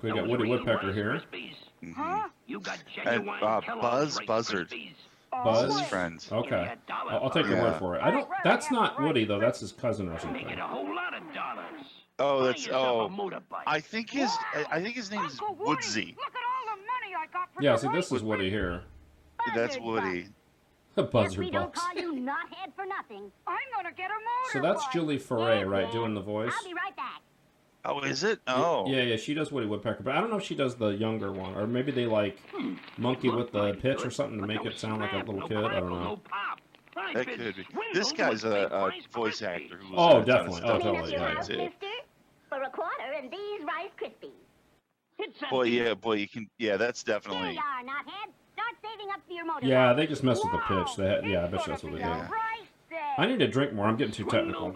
We got Woody Woodpecker here. Huh? And Buzz Buzzard. Buzz? His friend. Okay. I'll take your word for it. I don't. That's not Woody though. That's his cousin or something. Oh, that's I think his name is Woodsy. Look at all the money I got for Yeah. the See, this is Woody here. That's Woody. Buzzard We don't Bucks. call you knothead for nothing. I'm gonna get a motorbike. So that's Julie Foray, right, doing the voice? I'll be right back. Oh, is it? Oh. Yeah, she does Woody Woodpecker, but I don't know if she does the younger one, or maybe they like monkey with the pitch or something to make it sound like a little kid. I don't know. That could be. This guy's a voice actor. Who's Oh, definitely. Oh, Clean up totally. your Yeah, house, yeah. mister, for a quarter and these Rice Krispies. Boy, you can. Yeah, that's Here definitely. you are, knothead. Start saving up for your motorbike. Yeah, they just mess with the pitch. Yeah, I bet you that's what they do. Yeah. I need to drink more. I'm getting too technical.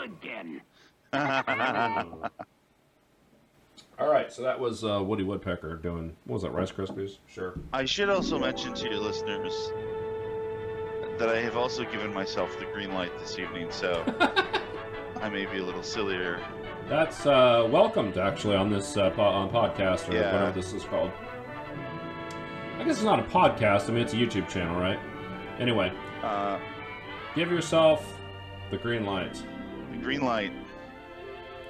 All right, so that was Woody Woodpecker doing, what was that, Rice Krispies? Sure. I should also mention to your listeners that I have also given myself the green light this evening, so I may be a little sillier. That's welcomed, actually, on this on podcast, or Yeah. whatever this is called. I guess it's not a podcast. I mean, it's a YouTube channel, right? Anyway, give yourself the green light. The green light.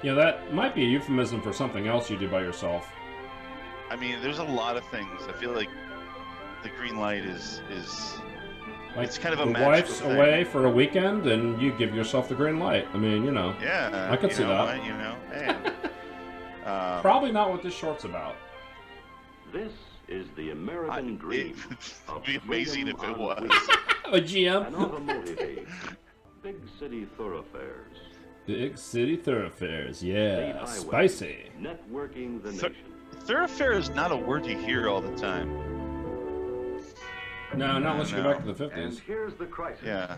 You know, that might be a euphemism for something else you do by yourself. I mean, there's a lot of things. I feel like the green light is Like, it's kind of a the magical wife's thing. away for a weekend, and you give yourself the green light. I mean, you know. Yeah. I could you see know that. what, you know, hey. Probably not what this short's about. This is the American dream. It would be amazing if it was. A GM. An automotive age. Big city thoroughfares. Big city thoroughfares, State yeah. highways, Spicy. Networking the nation. Thoroughfare is not a word you hear all the time. No, not unless you go No. back to the And 50s. here's the crisis. Yeah.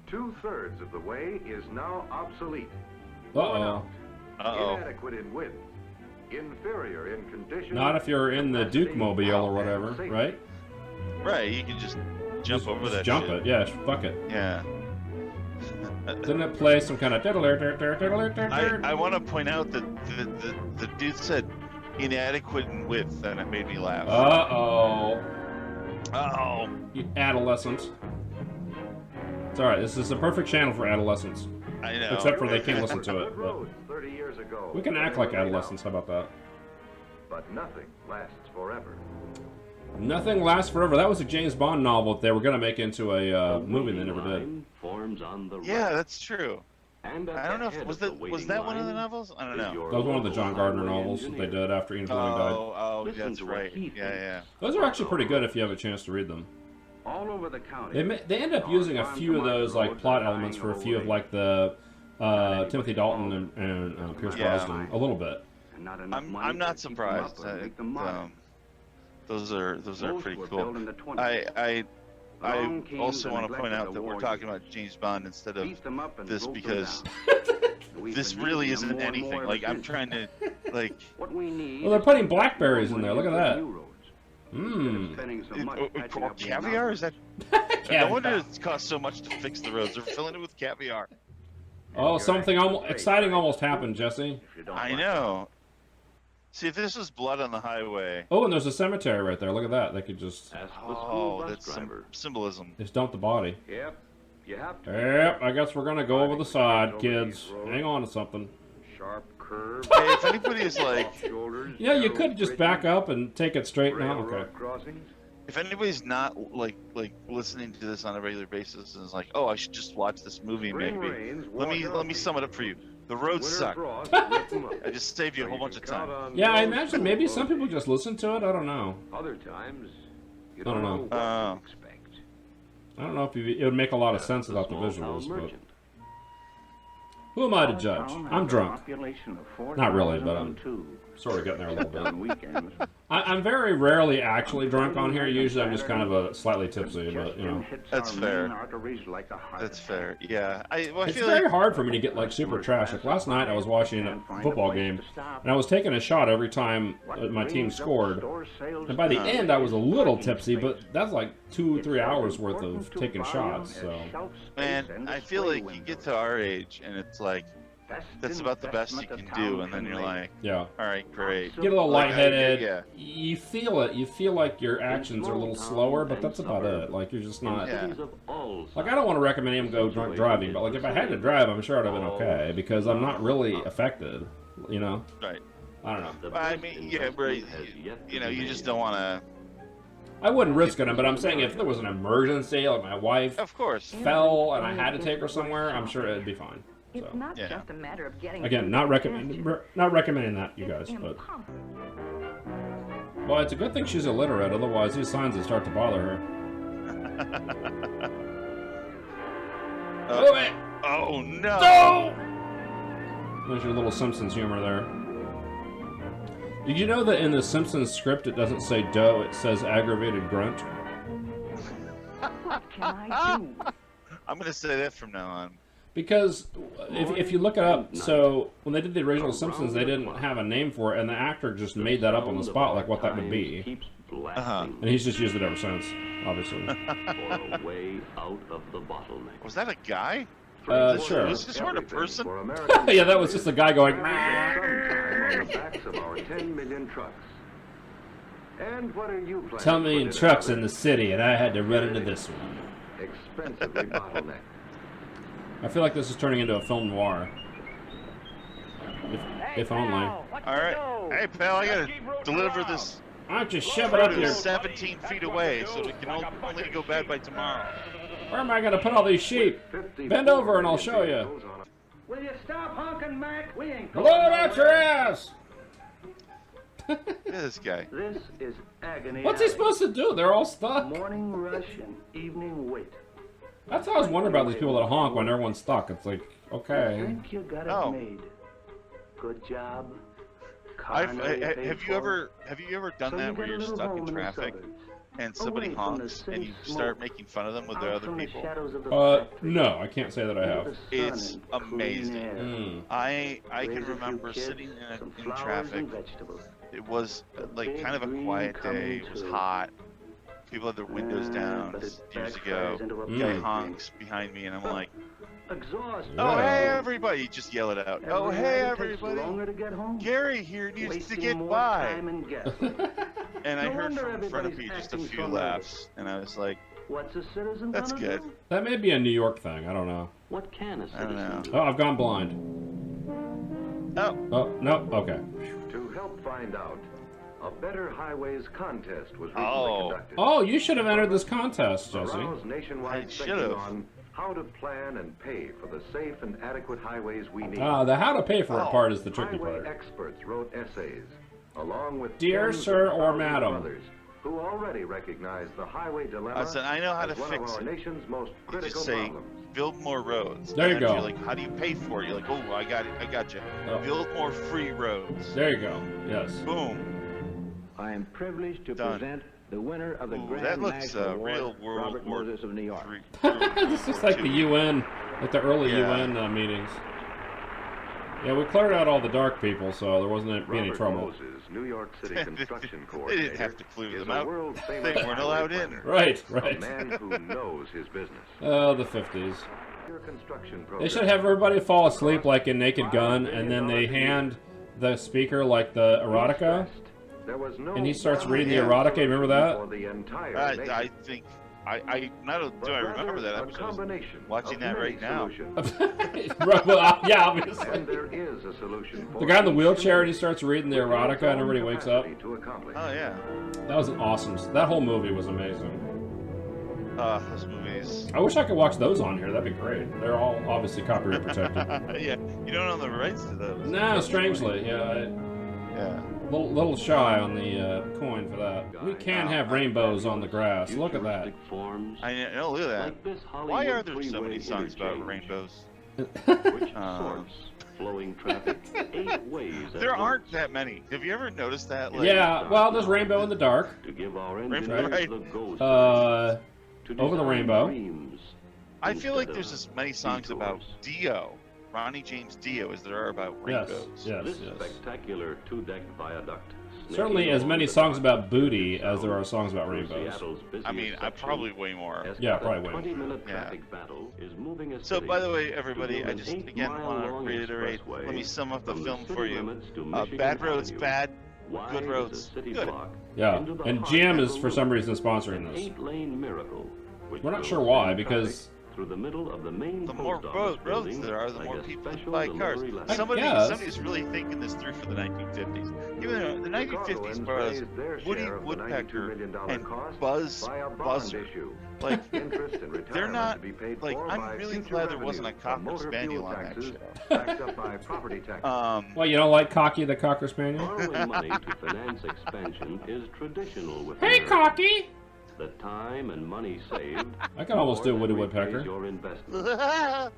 2/3 of the way is now obsolete. Uh-oh. Uh-oh. Inadequate in width. Inferior in condition. Not if you're in the Duke capacity, Mobile or and whatever, safety. right? Right, you can just jump over Just that jump shit. it, yeah, fuck it. Yeah. Didn't it play some kind of... I want to point out that the dude said inadequate in width, and it made me laugh. Uh-oh. Uh-oh. You adolescents. It's alright, this is a perfect channel for adolescents. I know. Except for they can't listen to Good it. But roads 30 years ago. we can act like adolescents, how about that? But nothing lasts forever. Nothing lasts forever. That was a James Bond novel that they were going to make into a movie they never did. Forms on the Yeah, right. that's true. And at I don't the know if head was of the that was waiting that one of the line novels? I don't is know. your That was one of the local John Gardner highway novels that they engineer. did after Ian Fleming died. Oh, Listen that's to what right. he Yeah, thinks. yeah. Those are actually pretty good if you have a chance to read them. All over the county. They end up using a few of those like plot elements for a few of like the Timothy Dalton and Pierce Yeah. Brosnan a little bit. And not enough money I'm not to keep them up surprised. or make them modern. Those are Most pretty were cool. built in the 20s. I Along came also the want to neglect point of out the that we're war talking years. about James Bond instead of Beat them up and this broke them because down. We've this been really using them isn't more and anything. more Like ever I'm since. trying to like What we need Well, they're putting blackberries in there. Look at that. New roads. Mmm. Spending so much patching or up the caviar mountains. is that? No wonder it costs so much to fix the roads. They're filling it with caviar. Oh, something exciting almost happened, Jesse. If you don't I like know. See, if this was blood on the highway, Oh, and there's a cemetery right there. Look at that. They could just Ask the school bus that's some driver. symbolism. dump the body. it. Yep. You have to. Yep, I guess we're gonna go over the side, kids. Hang on to something. Sharp curve. Hey, if anybody is like, Shoulders. Yeah, you narrow could just bridges, back up and take it straight now. railroad Okay. crossings. if anybody's not like listening to this on a regular basis and is like, oh, I should just watch this movie, Spring maybe. rains Let me wash sum it up for you. The roads Winter suck. frost rip 'em up. I just saved you a So whole bunch can of count time. on Yeah, I those imagine maybe who some people just listen to it. I don't know. Other times, you I don't don't know. know what Oh. to expect. I don't know if it would make a lot of sense without the Small-town visuals, but merchant. who am I to judge? I'm drunk. Not really, but I'm sort of getting there a little bit. On weekends. I'm very rarely actually drunk on here. Usually I'm just kind of a slightly tipsy, but you know. That's fair. Like a heart That's attack. fair. Yeah. I It's feel very like hard for me to get like super trash. Like last night I was watching a football game and I was taking a shot every time my team scored. And by the end I was a little tipsy, but that's like 2 or 3 hours worth of taking shots. So man, I feel like you get to our age and it's like that's about the best you can do, and then you're like, Yeah. all right, great. Get a little Like, lightheaded. yeah. You feel it. You feel like your actions are a little slower, but that's about it. Like, you're just not... Yeah. Like, I don't want to recommend him go drunk driving, but, like, if I had to drive, I'm sure I'd have been okay, because I'm not really affected, you know? Right. I don't know. I mean, yeah, right. You know, you just don't want to. I wouldn't risk it, but I'm saying if there was an emergency, like my wife Of course. fell and I had to take her somewhere, I'm sure it'd be fine. It's So, not Yeah. just a matter of getting again, not recommending that, you guys, but... Well, it's a good thing she's illiterate, otherwise these signs would start to bother her. Move it! Oh no! No! There's your little Simpsons humor there. Did you know that in the Simpsons script it doesn't say dough, it says aggravated grunt? What can I do? I'm gonna say that from now on. Because if you look it up, so when they did the original Simpsons, they didn't have a name for it, and the actor just made that up on the spot, like what that would be. And he's just used it ever since, obviously. For a way out of the bottleneck. Was that a guy? Sure. Was this sort of person? Yeah, that was just a guy going... Sometime on the backs of our 10 million trucks. And what are you planning Tell to me put in in trucks another in the city, and I had to run into this one. expensively bottlenecked? I feel like this is turning into a film noir. If only. All right. Hey, pal, I gotta deliver this Why don't you shove it up produce your... 17 feet away, so it can only go bad by tomorrow. Where am I going to put all these sheep? Bend over and I'll show you. Will you stop honking, Mac? We ain't Blow it out your ass! Look at this guy. This is agony. What's he alley. supposed to do? They're all stuck. Morning rush and evening wait. That's how I was wondering about these people that honk when everyone's stuck. It's like, I okay. think you got it Oh. made. Good job. Have Carnally you ever done So that you where get a you're little stuck home in the traffic suburbs, and somebody away from the honks city and you smoke, start making fun of them with the out other from the people? shadows of the factory, No, I can't say that I into have. the sun It's and clean amazing. air. Mm. I Raise can a few remember kids, sitting some in flowers traffic. and vegetables. It was like big kind of a dream quiet coming day. It was true. hot. People had their windows down But it years backfires ago. into a Guy Mm. honks behind me, and I'm like, Exhaust. "Oh Yeah. hey everybody!" Just yell it out. "Oh Every hey night it takes everybody!" longer to get home. Gary here needs to Wasting get more by. time and gas. And I No heard wonder from in front of me everybody's just a acting few so laughs, and I was like, What's a citizen That's gonna good. do? That may be a New York thing. I don't know. What can a I don't know. citizen do? Oh, I've gone blind. "Oh, Oh, no, okay. To help find out, a Better Highways contest was recently Oh. conducted. Oh, you should have entered this contest, Jesse. Arouse nationwide I thinking should've. on how to plan and pay for the safe and adequate highways we need. The how to pay for it part is the tricky Highway part. experts wrote essays, along with Dear tens of sir or thousands of madam. others who already recognize the highway dilemma I said I know how to as one fix of our it." nation's most You critical just say, problems. "Build more roads." There you And then go. You're like, "How do you pay for it?" You're like, "Oh, I got it. I got you. Oh. Build more free roads." There you go. Yes. Boom. I am privileged to Done. present the winner of the Ooh, Grand that looks National Award, real World Robert War Moses of New York. This is like the UN, like the early Yeah. UN meetings. Yeah, we cleared out all the dark people, so there wasn't any Robert trouble. Moses, New York City construction They coordinator, didn't have to clear is them a out. world-famous They weren't highway allowed in. planner, Right, a right. man who knows his business. Oh, the 50s. Your construction They program should have everybody fall asleep like in Naked Gun, and then they hand the speaker like the erotica, There was no and he starts one reading the yeah. erotica. Remember that? for the entire I nation, think I not only but do I rather remember that a episode. I was combination watching of that many right now. solutions. Right, well, yeah, obviously. And there is a solution for The guy in the each wheelchair, and he community starts reading the with its erotica, and own everybody wakes up. capacity to accomplish. Oh yeah. That was an awesome. That whole movie was amazing. Those movies. I wish I could watch those on here. That'd be great. They're all obviously copyright protected. Yeah, you don't own the rights to those. No, strangely, yeah. Yeah. Little shy on the coin for that. We can have rainbows on the grass. Look at that. Futuristic forms I know. Look at that. like this Why are Hollywood there so many freeway songs about interchange, rainbows? which Um, sorts flowing traffic 8 ways at There once aren't that many. Have you ever noticed that? Like, Yeah, well, there's rainbow in the dark. to give our Rainbow, engineers right. the ghost Uh, to Over the design Rainbow. dreams I feel like instead there's of as many songs about detours. Dio, Ronnie James Dio, as there are about yes, rainbows. yes, This yes. spectacular 2-deck viaduct Certainly as many songs about booty as there are songs about rainbows. I mean, I probably way more. Yeah, probably way more. 20-minute Yeah. traffic battle is moving a So, city by the way, everybody, through I an just, again, 8-mile want to long reiterate, expressway let me sum up the from film city for you. limits to Michigan Bad roads, Avenue, bad. wide Good as a roads, city good. block, Yeah, into the and heart GM of is the for some loop, reason sponsoring an this. 8-lane miracle, which We're not will sure why, send because traffic through the middle of the main The more post office roads building there are, the like more a people special buy cars. delivery line. I Somebody's guess. really thinking this through for the 1950s. Even though the 1950s was Woody Woodpecker and Buzzer. Like, they're not, like, I'm really glad there wasn't a Cocker Spaniel on that show. Well, you don't like Cocky the Cocker Spaniel? Borrowing money to finance expansion is traditional with Hey, America. Cocky! The time and money saved. I can almost do more Woody than repays Woodpecker. Your investment.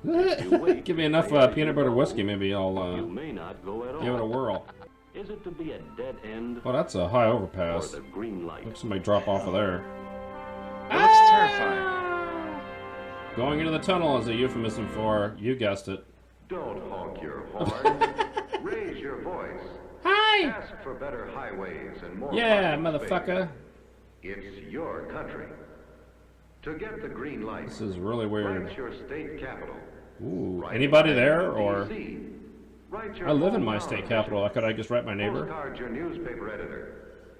If you wait, Give me enough peanut butter whiskey, maybe you I'll may not go at all. give it a whirl. Is it to be a dead end Well, that's a high or overpass. the green light? Look, somebody drop off of there. It looks terrifying. Going into the tunnel is a euphemism for, you guessed it. Don't honk your horn. Raise your voice. Hi! Ask for better highways and more Yeah, parking space. motherfucker. It's your country. To get the green light, This is really weird. write your state capital. Ooh, Write anybody your there, or... DC. Write your I live in my hometown state capital. official. Could I just write my neighbor? Postcard your newspaper editor.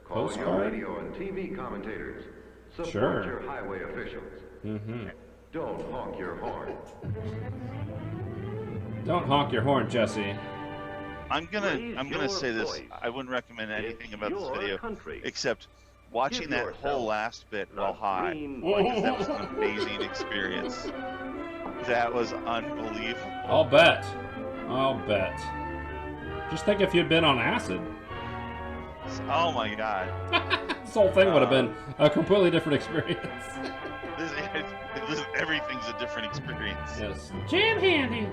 Call your Postcard? radio and TV commentators. Support Sure. your highway officials. Mm-hmm. Don't honk your horn. Don't honk your horn, Jesse. I'm gonna your say this. voice. I wouldn't recommend anything It's about this your video country. except watching Give that yourself whole last bit while the high. green Because that was an amazing experience. That was unbelievable. I'll bet. I'll bet. Just think if you'd been on acid. Oh my god. This whole thing would have been a completely different experience. Everything's a different experience. Yes. Jam handy.